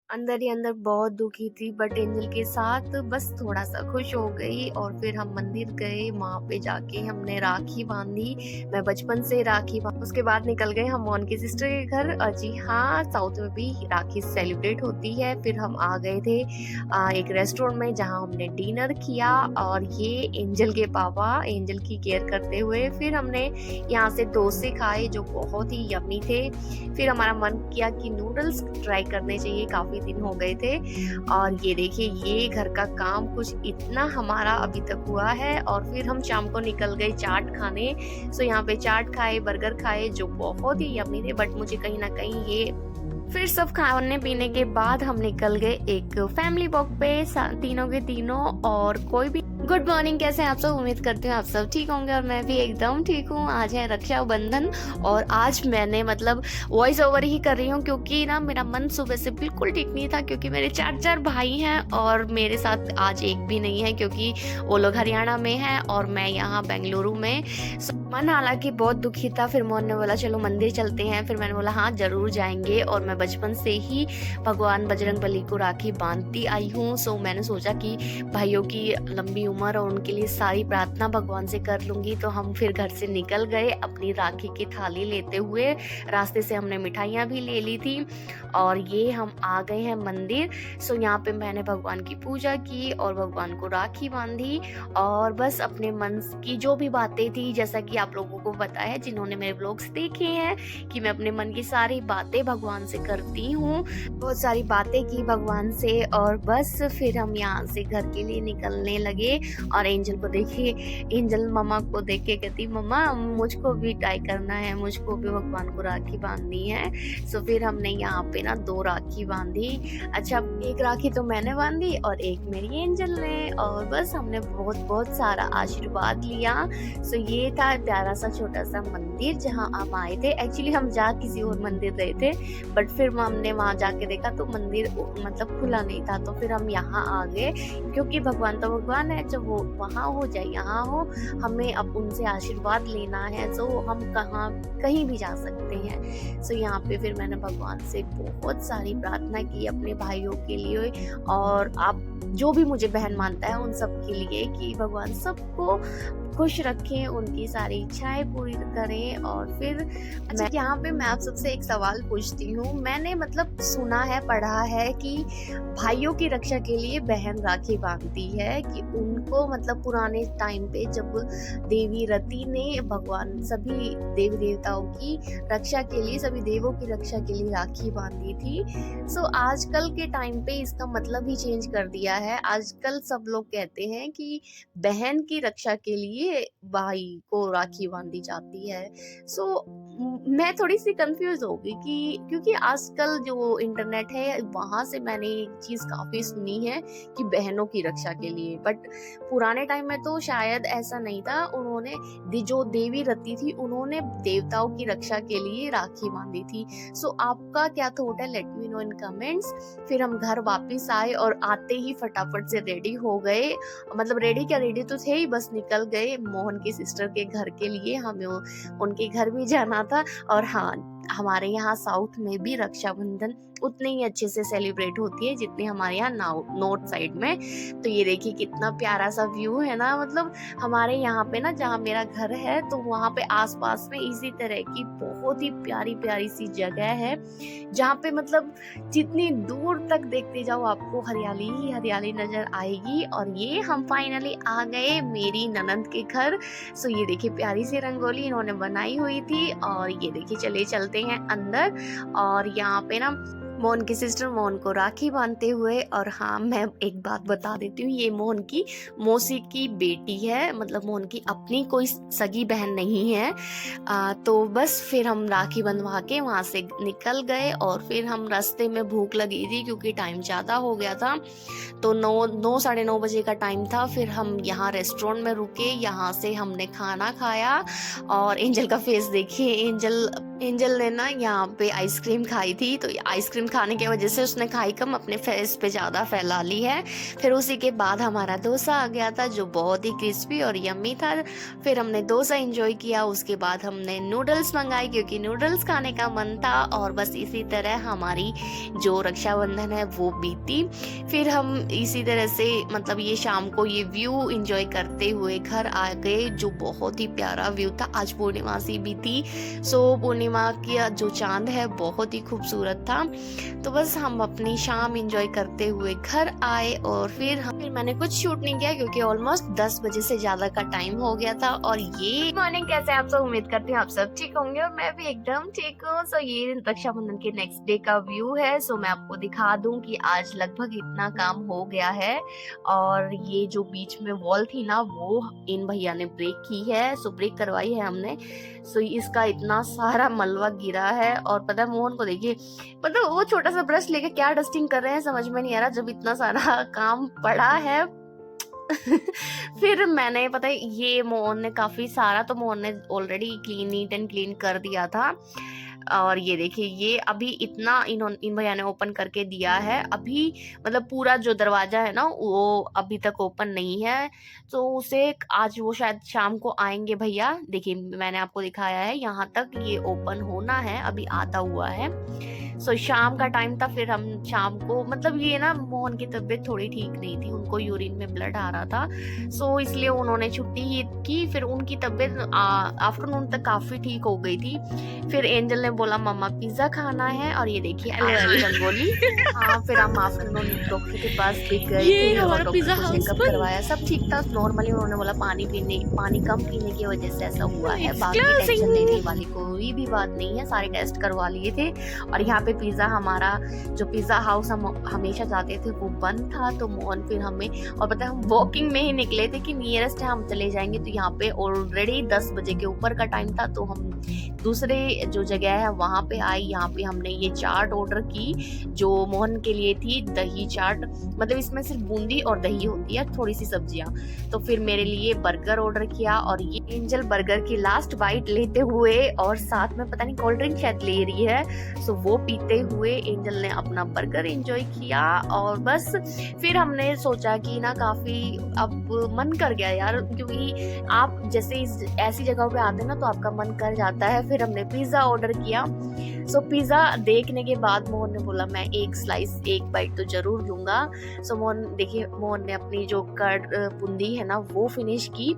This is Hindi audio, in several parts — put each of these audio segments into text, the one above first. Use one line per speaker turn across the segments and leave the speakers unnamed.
अंदर ही अंदर बहुत दुखी थी, बट एंजल के साथ बस थोड़ा-सा खुश हो गई और फिर हम मंदिर गए, वहाँ पे जाके हमने राखी बाँधी। मैं बचपन से राखी बा उसके बाद निकल गए हम मोहन की सिस्टर के घर। जी हाँ, साउथ में भी राखी सेलिब्रेट होती है। फिर हम आ गए थे एक रेस्टोरेंट में जहाँ हमने डिनर किया और ये एंजल के पापा एंजल की केयर करते हुए फिर हमने यहाँ से डोसे खाए जो बहुत ही यम्मी थे। फिर हमारा मन किया कि नूडल्स ट्राई करने चाहिए, काफ़ी दिन हो गए थे। और ये देखिए ये घर का काम कुछ इतना हमारा अभी तक हुआ है और फिर हम शाम को निकल गए चाट खाने। सो यहाँ पे चाट खाए, बर्गर खाए जो बहुत ही यम्मी थे, बट मुझे कहीं न कहीं ये फिर सब खाने पीने के बाद हम निकल गए एक फैमिली वॉक पे तीनों के तीनों। और कोई भी गुड मॉर्निंग, कैसे हैं आप सब? उम्मीद करती हूँ आप सब ठीक होंगे और मैं भी एकदम ठीक हूँ। आज है रक्षाबंधन और आज मैंने मतलब वॉइस ओवर ही कर रही हूँ क्योंकि ना मेरा मन सुबह से बिल्कुल ठीक नहीं था, क्योंकि मेरे 4 भाई हैं और मेरे साथ आज एक भी नहीं है क्योंकि वो लोग हरियाणा में हैं और मैं यहाँ बेंगलुरु में। मन हालांकि बहुत दुखी था। फिर मोहन ने बोला चलो मंदिर चलते हैं, फिर मैंने बोला हाँ जरूर जाएंगे। और मैं बचपन से ही भगवान बजरंगबली को राखी बांधती आई हूँ। सो मैंने सोचा कि भाइयों की लंबी उम्र और उनके लिए सारी प्रार्थना भगवान से कर लूंगी। तो हम फिर घर से निकल गए अपनी राखी की थाली लेते हुए। रास्ते से हमने मिठाइयाँ भी ले ली थी और ये हम आ गए हैं मंदिर। सो यहाँ पे मैंने भगवान की पूजा की और भगवान को राखी बांधी और बस अपने मन की जो भी बातें थी, जैसा कि आप लोगों को पता है जिन्होंने मेरे ब्लॉग्स देखे हैं कि मैं अपने मन की सारी बातें भगवान से करती हूँ। बहुत सारी बातें की भगवान से और बस फिर हम यहाँ से घर के लिए निकलने लगे। और एंजल को देखिए, एंजल मम्मा को देख के कहती मम्मा मुझको भी ट्राई करना है, मुझको भी भगवान को राखी बांधनी है। सो फिर हमने यहाँ पे ना 2 राखी बांधी। अच्छा, एक राखी तो मैंने बांधी और एक मेरी एंजल ने, और बस हमने बहुत बहुत सारा आशीर्वाद लिया। सो ये था प्यारा सा छोटा सा मंदिर जहाँ हम आए थे। एक्चुअली हम जा किसी और मंदिर रहे थे, बट फिर हमने वहाँ जाके देखा तो मंदिर मतलब खुला नहीं था। तो फिर हम यहाँ आ गए क्योंकि भगवान तो भगवान है, जब वो वहाँ हो चाहे यहाँ हो, हमें अब उनसे आशीर्वाद लेना है। तो हम कहीं भी जा सकते हैं। सो यहाँ पे फिर मैंने भगवान से बहुत सारी प्रार्थना की अपने भाइयों के लिए और आप जो भी मुझे बहन मानता है उन सब के लिए कि भगवान सबको खुश रखें, उनकी सारी इच्छाएं पूरी करें। और फिर अच्छा, यहाँ पे मैं आप सबसे एक सवाल पूछती हूँ। मैंने मतलब सुना है, पढ़ा है कि भाइयों की रक्षा के लिए बहन राखी बांधती है, कि उनको मतलब पुराने टाइम पे जब देवी रति ने भगवान सभी देवी देवताओं की रक्षा के लिए, सभी देवों की रक्षा के लिए राखी बांधी थी। सो आजकल के टाइम पे इसका मतलब ही चेंज कर दिया है। आजकल सब लोग कहते हैं कि बहन की रक्षा के लिए भाई को राखी बांधी जाती है। सो मैं थोड़ी सी कंफ्यूज हो गई कि क्योंकि आजकल जो इंटरनेट है वहां से मैंने एक चीज काफी सुनी है कि बहनों की रक्षा के लिए, बट पुराने टाइम में तो शायद ऐसा नहीं था। उन्होंने जो देवी रति थी उन्होंने देवताओं की रक्षा के लिए राखी बांधी थी। सो आपका क्या थॉट है? लेट मी नो इन कमेंट्स। फिर हम घर वापस आए और आते ही फटाफट से रेडी हो गए। मतलब रेडी क्या, रेडी तो थे ही, बस निकल गए मोहन की सिस्टर के घर के लिए। हमें उनके घर भी जाना था। और हाँ, हमारे यहाँ साउथ में भी रक्षाबंधन उतने ही अच्छे से सेलिब्रेट होती है जितनी हमारे यहाँ नॉर्थ साइड में। तो ये देखिए कितना प्यारा सा व्यू है ना। मतलब हमारे यहाँ पे ना जहाँ मेरा घर है तो वहाँ पे आसपास में इसी तरह की बहुत ही प्यारी प्यारी सी जगह है जहाँ पे मतलब जितनी दूर तक देखते जाओ आपको हरियाली ही हरियाली नजर आएगी। और ये हम फाइनली आ गए मेरी ननंद के घर। सो ये देखिए प्यारी सी रंगोली इन्होंने बनाई हुई थी और ये देखिए चलते हैं अंदर। और यहाँ पे ना मोहन की सिस्टर मोहन को राखी बांधते हुए। और हाँ, मैं एक बात बता देती हूँ, ये मोहन की मौसी की बेटी है, मतलब मोहन की अपनी कोई सगी बहन नहीं है। तो बस फिर हम राखी बंधवा के वहाँ से निकल गए। और फिर हम रास्ते में भूख लगी थी क्योंकि टाइम ज़्यादा हो गया था, तो 9 साढ़े 9 बजे का टाइम था। फिर हम यहाँ रेस्टोरेंट में रुके, यहाँ से हमने खाना खाया। और एंजल का फेस देखिए, एंजल एंजल ने ना यहाँ पे आइसक्रीम खाई थी, तो आइसक्रीम खाने की वजह से उसने खाई कम, अपने फेस पे ज़्यादा फैला ली है। फिर उसी के बाद हमारा डोसा आ गया था जो बहुत ही क्रिस्पी और यम्मी था। फिर हमने डोसा एंजॉय किया, उसके बाद हमने नूडल्स मंगाए क्योंकि नूडल्स खाने का मन था। और बस इसी तरह हमारी जो रक्षाबंधन है वो बीती। फिर हम इसी तरह से मतलब ये शाम को ये व्यू एंजॉय करते हुए घर आ गए, जो बहुत ही प्यारा व्यू था। आज पूर्णिमासी भी थी, सो पूर्णिमा की जो चांद है बहुत ही खूबसूरत था। तो बस हम अपनी शाम एंजॉय करते हुए घर आए और फिर मैंने कुछ शूट नहीं किया क्योंकि ऑलमोस्ट 10 बजे से ज्यादा का टाइम हो गया था। और ये मॉर्निंग कैसे आप सब, उम्मीद करती हूँ आप सब ठीक होंगे और मैं भी एकदम ठीक हूँ। सो ये रक्षाबंधन के नेक्स्ट डे का व्यू है। सो मैं आपको दिखा दूं कि आज लगभग इतना काम हो गया है। और ये जो बीच में वॉल थी ना वो इन भैया ने ब्रेक की है, सो ब्रेक करवाई है हमने। सो इसका इतना सारा मलबा गिरा है। और पता है मोहन को देखिए, मतलब वो छोटा सा ब्रश लेके क्या डस्टिंग कर रहे हैं समझ में नहीं आ रहा जब इतना सारा काम पड़ा है। फिर मैंने पता है ये मोहन ने काफी सारा, तो मोहन ने ऑलरेडी नीट एंड क्लीन कर दिया था। और ये देखिए ये अभी इतना इन भैया ने ओपन करके दिया है। अभी मतलब पूरा जो दरवाजा है ना वो अभी तक ओपन नहीं है, तो उसे आज वो शायद शाम को आएंगे भैया। देखिए मैंने आपको दिखाया है यहाँ तक ये ओपन होना है, अभी आता हुआ है। सो शाम का टाइम था। फिर हम शाम को मतलब ये ना मोहन की तबीयत थोड़ी ठीक नहीं थी, उनको यूरिन में ब्लड आ रहा था, सो इसलिए उन्होंने छुट्टी की। फिर उनकी तबीयत आफ्टरनून तक काफी ठीक हो गई थी। फिर एंजल ने बोला मम्मा पिज्जा खाना है, और ये देखिए एंजल बोली हाँ। फिर हम आफ्टरनून डॉक्टर के पास भी गए थे और डॉक्टर को चेकअप करवाया, सब ठीक था नॉर्मली। उन्होंने बोला पानी कम पीने की वजह से ऐसा हुआ है, बाकी टेंशन लेने वाली कोई भी बात नहीं है, सारे टेस्ट करवा लिए थे। और यहाँ पे पिज्जा हमारा जो पिज्जा हाउस हम हमेशा जाते थे वो बंद था, तो मोहन फिर हमें, और पता है हम वॉकिंग में ही निकले थे कि नियरेस्ट है हम चले जाएंगे। तो यहाँ पे ऑलरेडी 10 बजे के ऊपर का टाइम था, तो हम दूसरे जो जगह है वहां पे आई। यहाँ पे हमने ये चाट ऑर्डर की जो मोहन के लिए थी, दही चाट, मतलब इसमें सिर्फ बूंदी और दही होती है, थोड़ी सी सब्जियां। तो फिर मेरे लिए बर्गर ऑर्डर किया, और ये एंजल बर्गर की लास्ट बाइट लेते हुए और साथ में पता नहीं कोल्ड ड्रिंक शायद ले रही है, सो वो पीते हुए एंजल ने अपना बर्गर एंजॉय किया। और बस फिर हमने सोचा कि ना काफी अब मन कर गया यार, क्योंकि आप जैसे ऐसी जगहों पे आते हैं ना तो आपका मन कर जाता है। फिर हमने पिज्जा ऑर्डर किया। सो पिज्जा देखने के बाद मोहन ने बोला मैं एक स्लाइस एक बाइट तो जरूर लूंगा। सो मोहन ने अपनी जो कर्ड बूंदी है ना वो फिनिश की।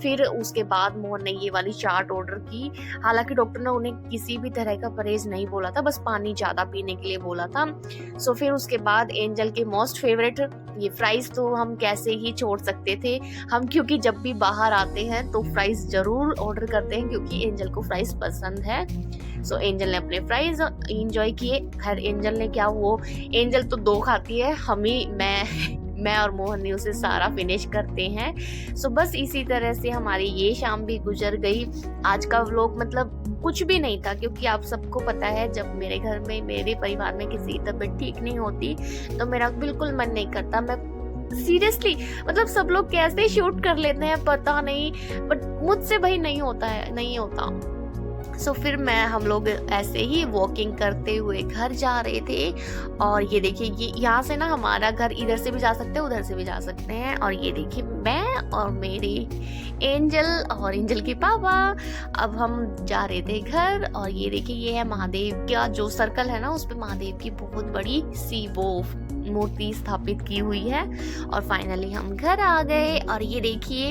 फिर उसके बाद मोहन ने ये वाली चाट ऑर्डर की। हालांकि डॉक्टर ने उन्हें किसी भी तरह का परहेज नहीं बोला था, बस पानी ज्यादा पीने के लिए बोला था। सो फिर उसके बाद एंजल के मोस्ट फेवरेट ये फ्राइज तो हम कैसे ही छोड़ सकते थे हम, क्योंकि जब भी बाहर आते हैं तो फ्राइज जरूर ऑर्डर करते हैं क्योंकि एंजल को फ्राइज पसंद है। सो एंजल ने अपने फ्राइज एंजॉय किए। खैर एंजल ने क्या, वो एंजल तो 2 खाती है, मैं और मोहन ने उसे सारा फिनिश करते हैं। सो बस इसी तरह से हमारी ये शाम भी गुजर गई। आज का व्लॉग मतलब कुछ भी नहीं था, क्योंकि आप सबको पता है जब मेरे घर में मेरे परिवार में किसी की तबीयत ठीक नहीं होती तो मेरा बिल्कुल मन नहीं करता। मैं सीरियसली मतलब सब लोग कैसे शूट कर लेते हैं पता नहीं, बट मुझसे भाई नहीं होता है, नहीं होता। सो फिर हम लोग ऐसे ही वॉकिंग करते हुए घर जा रहे थे। और ये देखिए ये यहाँ से ना हमारा घर इधर से भी जा सकते हैं उधर से भी जा सकते हैं। और ये देखिए मैं और मेरी एंजल और एंजल के पापा, अब हम जा रहे थे घर। और ये देखिए ये है महादेव का जो सर्कल है ना, उस पे महादेव की बहुत बड़ी सी वो मूर्ति स्थापित की हुई है। और फाइनली हम घर आ गए। और ये देखिए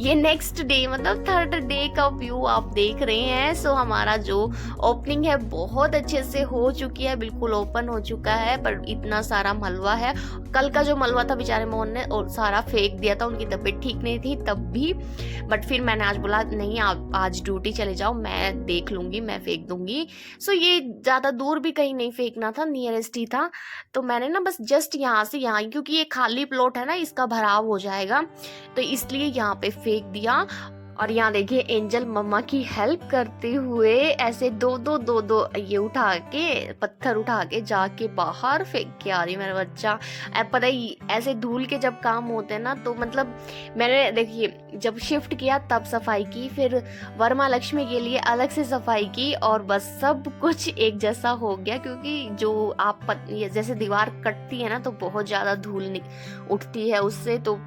ये नेक्स्ट डे मतलब 3rd डे का व्यू आप देख रहे हैं। सो हमारा जो ओपनिंग है बहुत अच्छे से हो चुकी है, बिल्कुल ओपन हो चुका है, पर इतना सारा मलबा है। कल का जो मलबा था बेचारे मोहन ने और सारा फेंक दिया था, उनकी तबीयत ठीक नहीं थी तब भी। बट फिर मैंने आज बोला नहीं आप आज ड्यूटी चले जाओ, मैं देख लूंगी, मैं फेंक दूंगी। सो ये ज्यादा दूर भी कहीं नहीं फेंकना था, नियरेस्ट ही था। तो मैंने ना बस जस्ट यहाँ से यहाँ, क्योंकि ये खाली प्लॉट है ना इसका भराव हो जाएगा, तो इसलिए यहाँ पे फेंक दिया। और यहाँ देखिए एंजल मम्मा की हेल्प करते हुए ऐसे दो ये उठा के, पत्थर उठा के जाके बाहर फेंक के आ रही मेरा बच्चा। अब पता ही ऐसे धूल के जब काम होते हैं ना, तो मतलब मैंने देखिए जब शिफ्ट किया तब सफाई की, फिर वरमा लक्ष्मी के लिए अलग से सफाई की, और बस सब कुछ एक जैसा हो गया। क्योंकि जो आप ये जैसे दीवार कटती है ना, तो बहुत ज्यादा धूल उठती है उससे, तो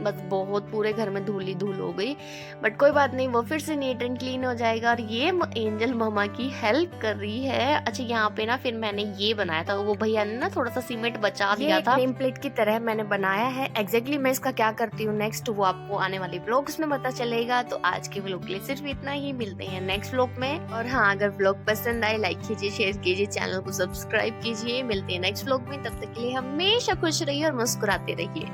बस बहुत पूरे घर में धूल ही धूल हो गई। बट कोई बात नहीं, वो फिर से नीट एंड क्लीन हो जाएगा। और ये एंजल मम्मा की हेल्प कर रही है। अच्छा यहाँ पे ना फिर मैंने ये बनाया था, वो भैया ने ना थोड़ा सा सीमेंट बचा दिया था, नेम प्लेट की तरह मैंने बनाया है। एग्जैक्टली मैं इसका क्या करती हूँ नेक्स्ट, वो आपको आने वाले व्लॉग्स में पता चलेगा। तो आज के व्लॉग के लिए सिर्फ इतना ही, मिलते हैं नेक्स्ट व्लॉग में। और हाँ, अगर व्लॉग पसंद आए लाइक कीजिए, शेयर कीजिए, चैनल को सब्सक्राइब कीजिए। मिलते हैं नेक्स्ट व्लॉग में, तब तक के लिए हमेशा खुश रहिए और मुस्कुराते रहिए।